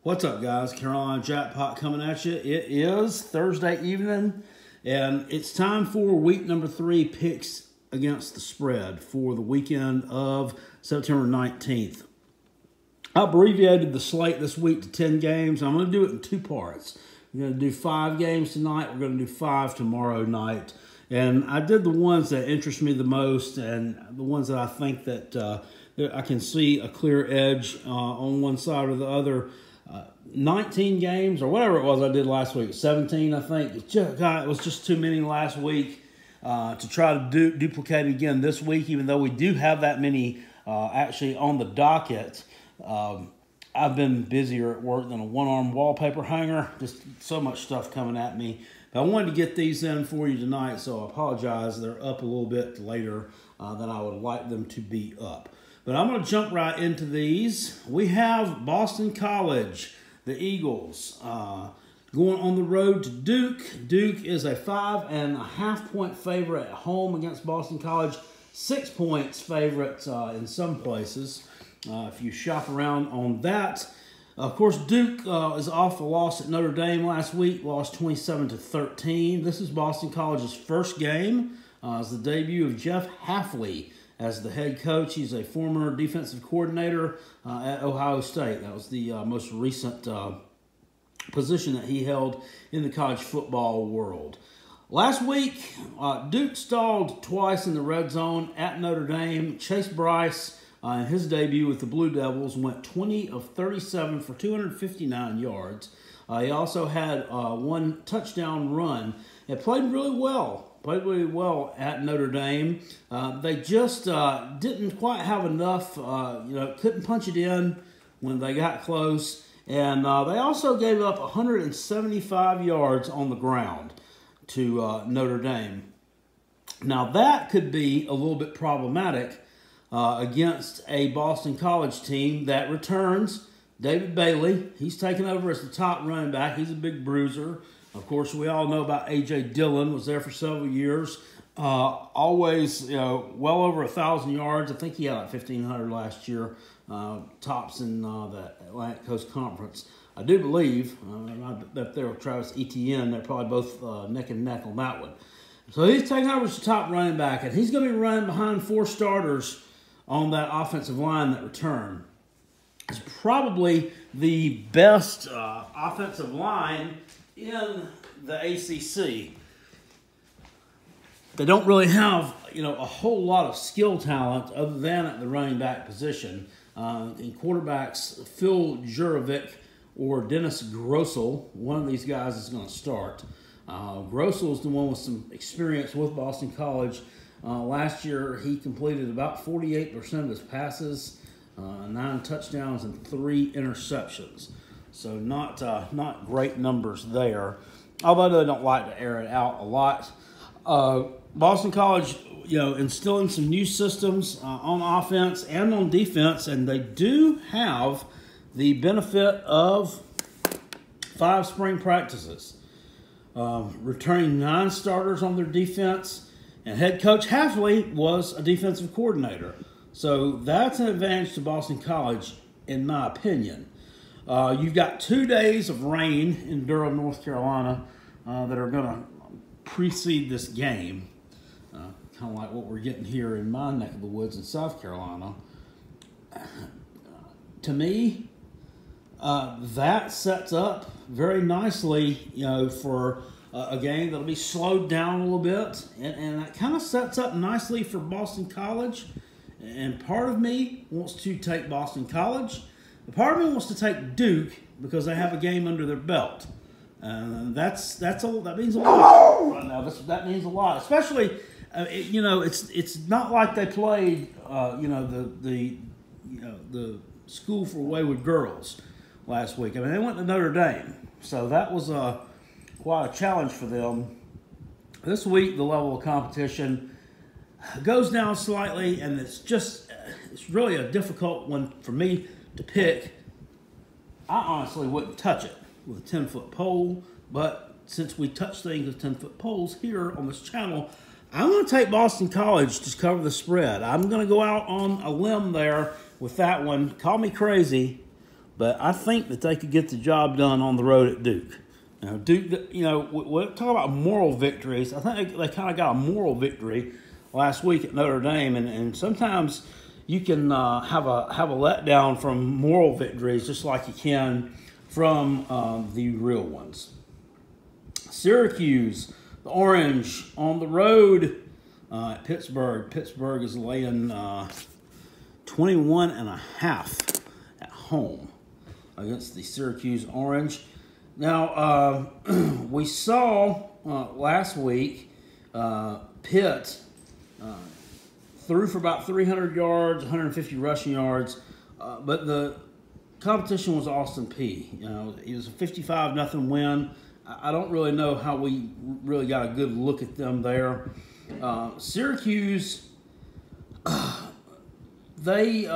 What's up, guys? Carolina Jackpot coming at you. It is Thursday evening, and it's time for week number 3 picks against the spread for the weekend of September 19th. I abbreviated the slate this week to 10 games. I'm going to do it in 2 parts. We're going to do 5 games tonight. We're going to do 5 tomorrow night. And I did the ones that interest me the most and the ones that I think that I can see a clear edge on one side or the other. 19 games or whatever it was I did last week, 17 I think. It was just too many last week to try to duplicate it again this week, even though we do have that many actually on the docket. I've been busier at work than a one-arm wallpaper hanger. Just so much stuff coming at me. But I wanted to get these in for you tonight, so I apologize. They're up a little bit later than I would like them to be up. But I'm going to jump right into these. We have Boston College, the Eagles, going on the road to Duke. Duke is a 5.5-point favorite at home against Boston College. 6 points favorite in some places. If you shop around on that. Of course, Duke is off a loss at Notre Dame last week, lost 27-13. This is Boston College's first game. It's the debut of Jeff Hafley as the head coach. He's a former defensive coordinator at Ohio State. That was the most recent position that he held in the college football world. Last week, Duke stalled twice in the red zone at Notre Dame. Chase Bryce, in his debut with the Blue Devils, went 20 of 37 for 259 yards. He also had 1 touchdown run. It played really well. Played really well at Notre Dame. They just didn't quite have enough, couldn't punch it in when they got close. And they also gave up 175 yards on the ground to Notre Dame. Now that could be a little bit problematic against a Boston College team that returns David Bailey. He's taken over as the top running back. He's a big bruiser. Of course, we all know about A.J. Dillon, was there for several years. Always, well over 1,000 yards. I think he had like 1,500 last year, tops in the Atlantic Coast Conference. I do believe, I bet there with Travis Etienne, they're probably both neck and neck on that one. So he's taking over as the top running back, and he's going to be running behind 4 starters on that offensive line that return. It's probably the best offensive line in the ACC. They don't really have, a whole lot of skill talent other than at the running back position. In quarterbacks, Phil Jurevich or Dennis Grosel, one of these guys is going to start. Grosel is the one with some experience with Boston College. Last year, he completed about 48% of his passes, 9 touchdowns and 3 interceptions. So not great numbers there, although they don't like to air it out a lot. Boston College, instilling some new systems on offense and on defense, and they do have the benefit of 5 spring practices. Returning 9 starters on their defense, and head coach Hafley was a defensive coordinator. So that's an advantage to Boston College, in my opinion. You've got 2 days of rain in Durham, North Carolina that are going to precede this game. Kind of like what we're getting here in my neck of the woods in South Carolina. To me, that sets up very nicely, for a game that'll be slowed down a little bit. And that kind of sets up nicely for Boston College. And part of me wants to take Boston College. The part of me wants to take Duke because they have a game under their belt. That means a lot right now. That means a lot, especially it's not like they played the School for Wayward Girls last week. I mean, they went to Notre Dame, so that was quite a challenge for them. This week, the level of competition goes down slightly, and it's really a difficult one for me to pick. I honestly wouldn't touch it with a 10-foot pole, but since we touch things with 10-foot poles here on this channel, I'm going to take Boston College to cover the spread. I'm going to go out on a limb there with that one. Call me crazy, but I think that they could get the job done on the road at Duke. Now, Duke, we talk about moral victories. I think they kind of got a moral victory last week at Notre Dame, and sometimes you can have a letdown from moral victories just like you can from the real ones. Syracuse, the Orange, on the road at Pittsburgh. Pittsburgh is laying 21.5 at home against the Syracuse Orange. Now, we saw last week Pitt threw for about 300 yards, 150 rushing yards, but the competition was Austin Peay. It was a 55-0 win. I don't really know how we really got a good look at them there. Syracuse, they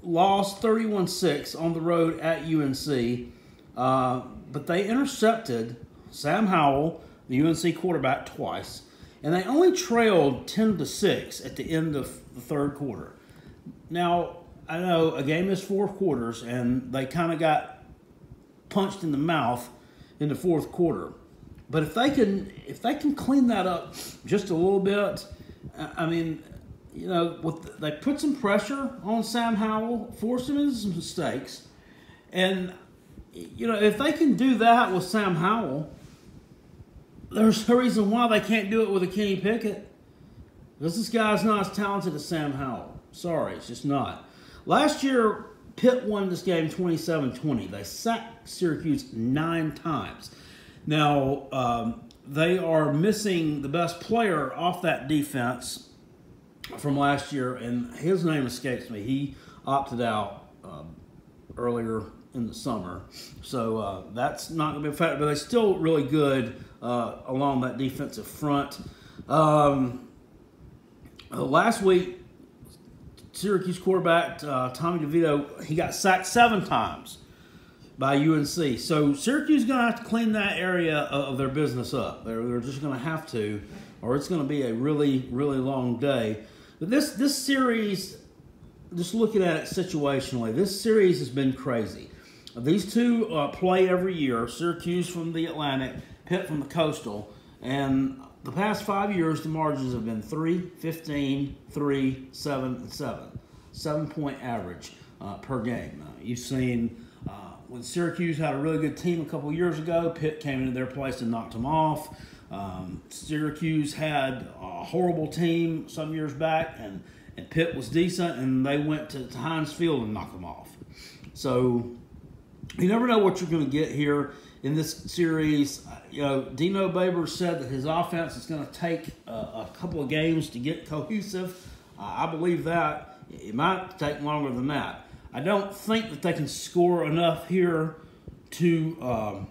lost 31-6 on the road at UNC, but they intercepted Sam Howell, the UNC quarterback, twice, and they only trailed 10-6 at the end of the third quarter. Now, I know a game is 4 quarters, and they kind of got punched in the mouth in the fourth quarter. But if they can clean that up just a little bit, I mean, they put some pressure on Sam Howell, forced him into some mistakes, and if they can do that with Sam Howell, there's no reason why they can't do it with a Kenny Pickett, because this guy's not as talented as Sam Howell. Sorry, it's just not. Last year, Pitt won this game 27-20. They sacked Syracuse 9 times. Now, they are missing the best player off that defense from last year, and his name escapes me. He opted out earlier in the summer. So that's not going to be a factor, but they're still really good along that defensive front. Last week, Syracuse quarterback Tommy DeVito, he got sacked 7 times by UNC. So Syracuse is going to have to clean that area of their business up. They're just going to have to, or it's going to be a really, really long day. But this series, just looking at it situationally, this series has been crazy. These two play every year, Syracuse from the Atlantic, Pitt from the Coastal, and the past 5 years, the margins have been 3, 15, 3, 7, and 7. 7-point average per game. You've seen when Syracuse had a really good team a couple years ago, Pitt came into their place and knocked them off. Syracuse had a horrible team some years back, and Pitt was decent, and they went to Heinz Field and knocked them off. So you never know what you're going to get here in this series. Dino Babers said that his offense is going to take a couple of games to get cohesive. I believe that. It might take longer than that. I don't think that they can score enough here to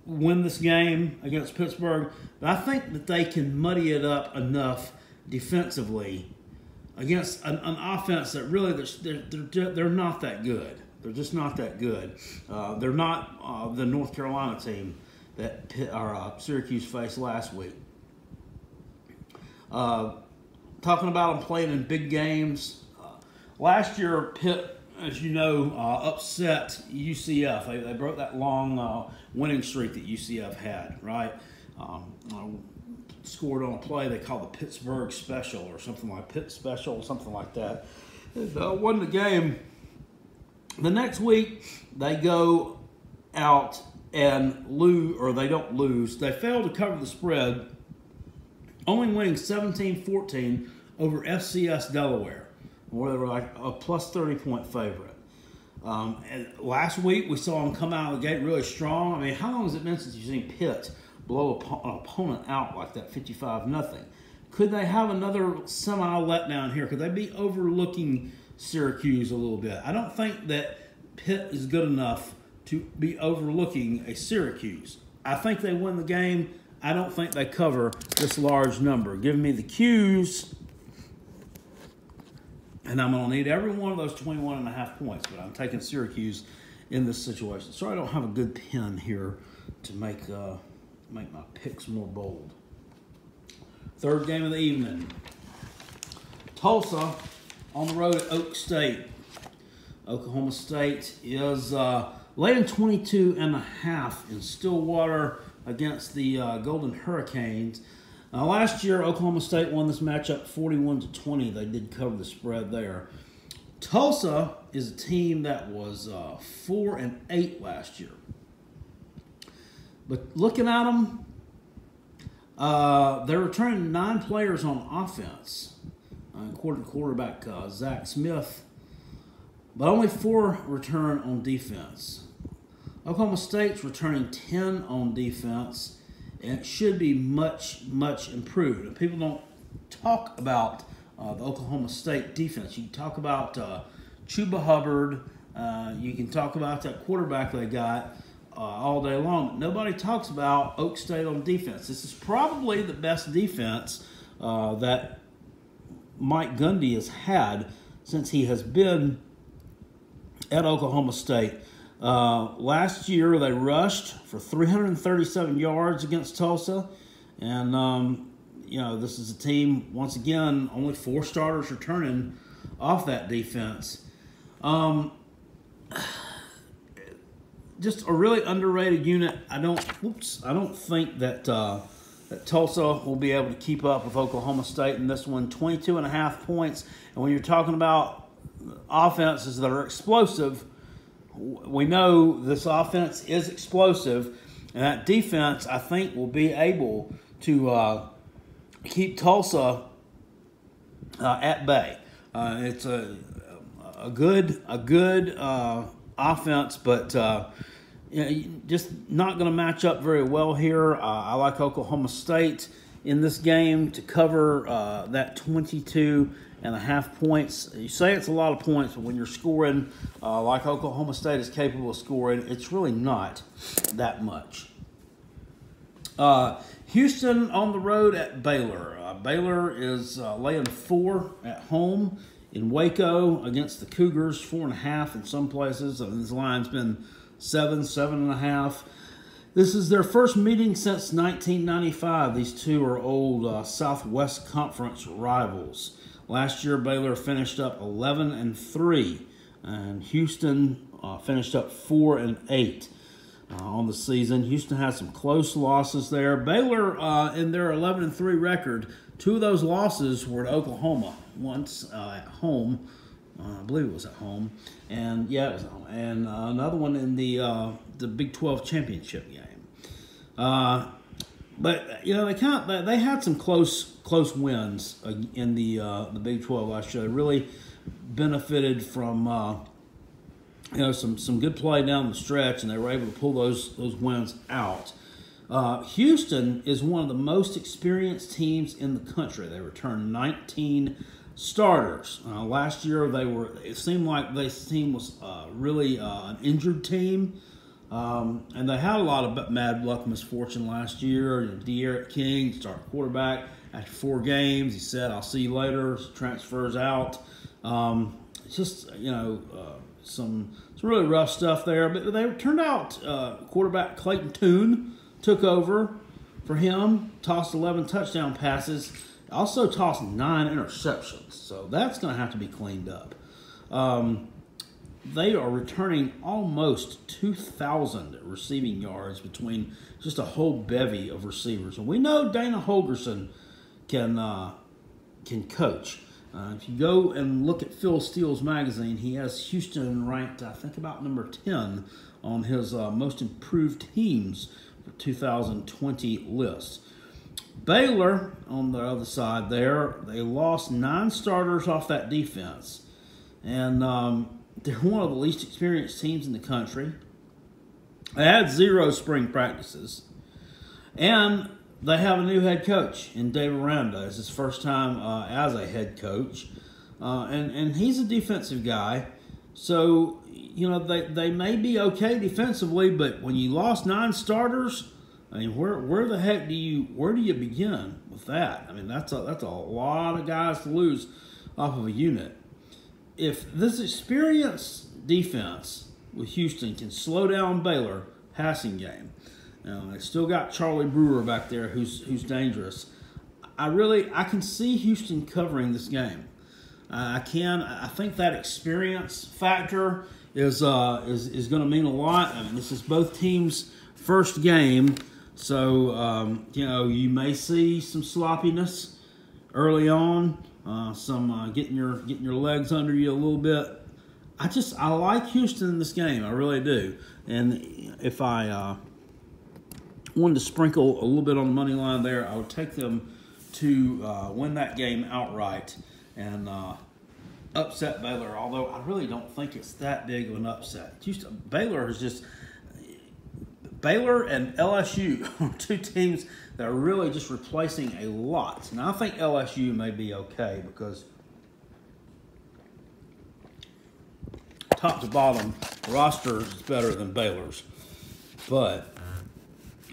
win this game against Pittsburgh, but I think that they can muddy it up enough defensively against an offense that really they're not that good. They're just not that good. They're not the North Carolina team that Syracuse faced last week. Talking about them playing in big games. Last year, Pitt, as you know, upset UCF. They broke that long winning streak that UCF had, right? Scored on a play they called the Pittsburgh Special or something like Pitt Special, something like that. Won the game. The next week, they go out and lose, or they don't lose. They fail to cover the spread, only winning 17-14 over FCS Delaware, where they were like a plus 30-point favorite. And last week, we saw them come out of the gate really strong. I mean, how long has it been since you've seen Pitt blow an opponent out like that, 55-0? Could they have another semi-letdown here? Could they be overlooking Syracuse a little bit? I don't think that Pitt is good enough to be overlooking a Syracuse. I think they win the game. I don't think they cover this large number. Give me the Qs, and I'm going to need every one of those 21.5 points, but I'm taking Syracuse in this situation. Sorry I don't have a good pen here to make my picks more bold. Third game of the evening. Tulsa on the road at Oak State. Oklahoma State is laying 22.5 in Stillwater against the Golden Hurricanes. Last year, Oklahoma State won this matchup 41-20. They did cover the spread there. Tulsa is a team that was 4-8 last year. But looking at them, they're returning 9 players on offense, according to quarterback Zach Smith, but only 4 return on defense. Oklahoma State's returning 10 on defense, and it should be much, much improved. And people don't talk about the Oklahoma State defense. You can talk about Chuba Hubbard. You can talk about that quarterback they got all day long. But nobody talks about Oak State on defense. This is probably the best defense that Mike Gundy has had since he has been at Oklahoma State. Last year, they rushed for 337 yards against Tulsa. And, this is a team, once again, only 4 starters returning off that defense. Just a really underrated unit. I don't think that that Tulsa will be able to keep up with Oklahoma State in this one. 22.5 points. And when you're talking about offenses that are explosive, we know this offense is explosive, and that defense, I think, will be able to keep Tulsa at bay. It's a good offense, but just not going to match up very well here. I like Oklahoma State in this game to cover that 22.5 points. You say it's a lot of points, but when you're scoring like Oklahoma State is capable of scoring, it's really not that much. Houston on the road at Baylor. Baylor is laying 4 at home in Waco against the Cougars, 4.5 in some places. This line's been 7.5. This is their first meeting since 1995. These two are old Southwest Conference rivals. Last year, Baylor finished up 11-3, and Houston finished up 4-8 on the season. Houston had some close losses there. Baylor, in their 11-3 record, 2 of those losses were to Oklahoma. Once at home, I believe it was at home, and it was at home, and another one in the Big 12 championship game. But they had some close wins in the Big 12 last year. They really benefited from some good play down the stretch, and they were able to pull those wins out. Houston is one of the most experienced teams in the country. They returned 19 starters. Last year, it seemed like this team was really an injured team. And they had a lot of bad luck misfortune last year. De'Aaron King, started quarterback, after 4 games, he said, "I'll see you later," transfers out. Some really rough stuff there. But they turned out quarterback Clayton Tune took over for him, tossed 11 touchdown passes, also tossed 9 interceptions. So that's going to have to be cleaned up. They are returning almost 2,000 receiving yards between just a whole bevy of receivers. And we know Dana Holgorsen can coach. If you go and look at Phil Steele's magazine, he has Houston ranked, I think, about number 10 on his most improved teams for 2020 list. Baylor, on the other side there, they lost 9 starters off that defense. And they're one of the least experienced teams in the country. They had 0 spring practices. And they have a new head coach in Dave Aranda. It's his first time as a head coach. And he's a defensive guy. So, they may be okay defensively, but when you lost 9 starters, I mean, where the heck do you begin with that? I mean, that's a lot of guys to lose off of a unit. If this experienced defense with Houston can slow down Baylor passing game, they still got Charlie Brewer back there who's dangerous. I can see Houston covering this game. I think that experience factor is going to mean a lot. I mean, this is both teams' first game, so you may see some sloppiness early on, some getting your legs under you a little bit. I like Houston in this game, I really do. And if I wanted to sprinkle a little bit on the money line there, I would take them to win that game outright and upset Baylor, although I really don't think it's that big of an upset. Baylor and LSU are two teams that are really just replacing a lot. Now, I think LSU may be okay because top to bottom, the roster is better than Baylor's. But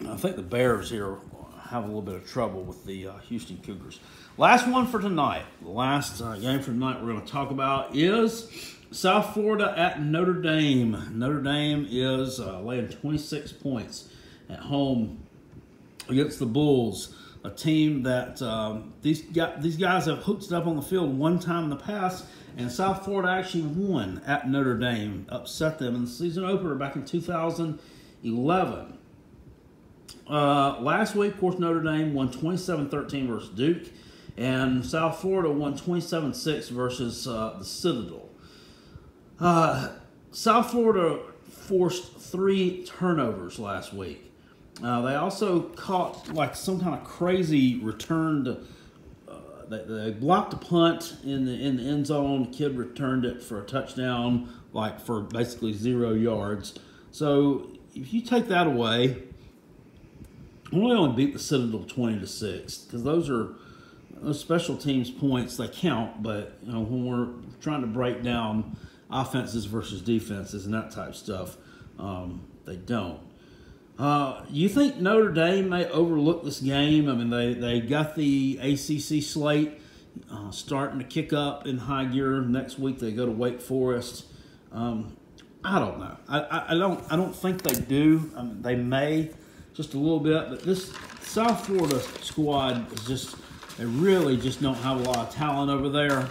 I think the Bears here have a little bit of trouble with the Houston Cougars. Last one for tonight. The last game for tonight we're going to talk about is South Florida at Notre Dame. Notre Dame is laying 26 points at home against the Bulls, a team that these guys have hooked up on the field one time in the past, and South Florida actually won at Notre Dame, upset them in the season opener back in 2011. Last week, of course, Notre Dame won 27-13 versus Duke, and South Florida won 27-6 versus the Citadel. South Florida forced 3 turnovers last week. They also caught like some kind of crazy return. They blocked a punt in the end zone. The kid returned it for a touchdown, like for basically 0 yards. So if you take that away, we only beat the Citadel 20-6 because those special teams points, they count. But when we're trying to break down offenses versus defenses and that type of stuff, they don't. You think Notre Dame may overlook this game? I mean, they got the ACC slate starting to kick up in high gear. Next week they go to Wake Forest. I don't know. I don't think they do. I mean, they may just a little bit, but this South Florida squad is they really just don't have a lot of talent over there.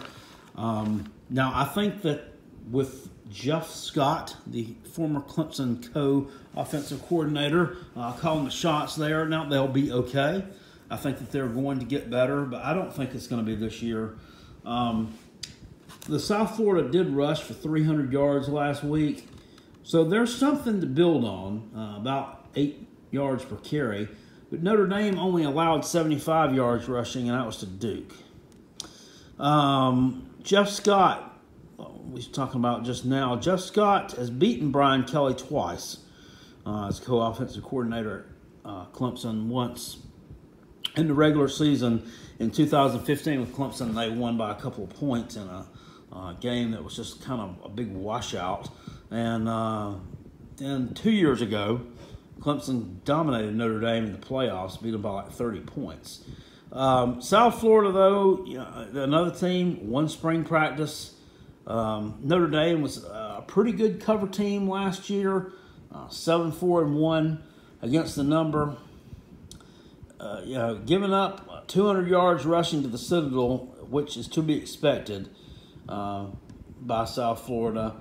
Now I think that with Jeff Scott, the former Clemson co-offensive coordinator, calling the shots there. Now, they'll be okay. I think that they're going to get better, but I don't think it's going to be this year. The South Florida did rush for 300 yards last week, so there's something to build on, about 8 yards per carry. But Notre Dame only allowed 75 yards rushing, and that was to Duke. Jeff Scott, we were talking about just now. Jeff Scott has beaten Brian Kelly twice as co-offensive coordinator at Clemson. Once in the regular season in 2015 with Clemson, they won by a couple of points in a game that was just kind of a big washout. And 2 years ago, Clemson dominated Notre Dame in the playoffs, beat them by like 30 points. South Florida, though, another team, one spring practice. Notre Dame was a pretty good cover team last year, 7-4-1 against the number. Giving up 200 yards rushing to the Citadel, which is to be expected by South Florida.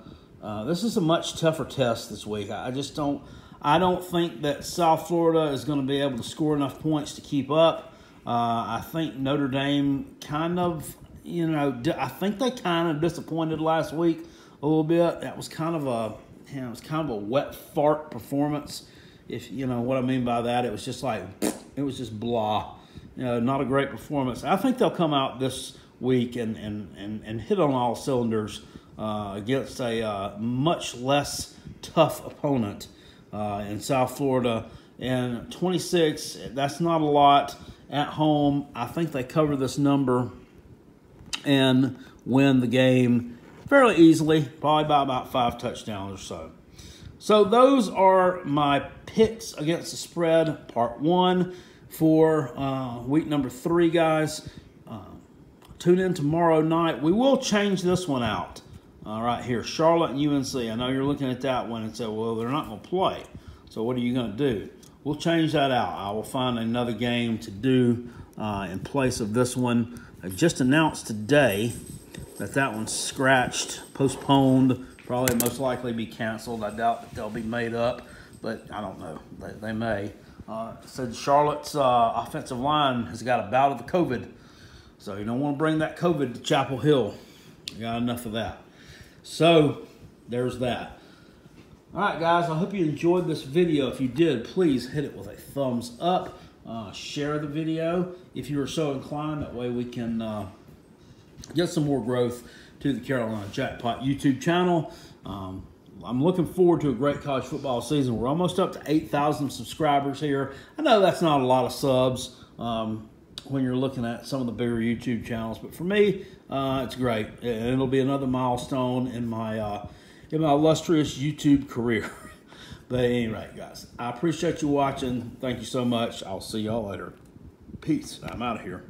This is a much tougher test this week. I don't think that South Florida is going to be able to score enough points to keep up. I think Notre Dame kind of. I think they kind of disappointed last week a little bit. That was kind of a wet fart performance. If you know what I mean by that, it was just blah. Not a great performance. I think they'll come out this week and hit on all cylinders against a much less tough opponent in South Florida. And 26, that's not a lot at home. I think they cover this number and win the game fairly easily, probably by about 5 touchdowns or so. So those are my picks against the spread, part 1 for week number 3, guys. Tune in tomorrow night. We will change this one out right here, Charlotte and UNC. I know you're looking at that one and say, well, they're not going to play. So what are you going to do? We'll change that out. I will find another game to do in place of this one. I just announced today that one's scratched, postponed, probably most likely be canceled. I doubt that they'll be made up, but I don't know. They may. Said Charlotte's offensive line has got a bout of the COVID, so you don't want to bring that COVID to Chapel Hill. You got enough of that. So there's that. All right, guys, I hope you enjoyed this video. If you did, please hit it with a thumbs up. Share the video if you are so inclined. That way we can get some more growth to the Carolina Jackpot YouTube channel. I'm looking forward to a great college football season. We're almost up to 8,000 subscribers here. I know that's not a lot of subs when you're looking at some of the bigger YouTube channels, but for me, it's great. And it'll be another milestone in my illustrious YouTube career. But anyway, guys, I appreciate you watching. Thank you so much. I'll see y'all later. Peace. I'm out of here.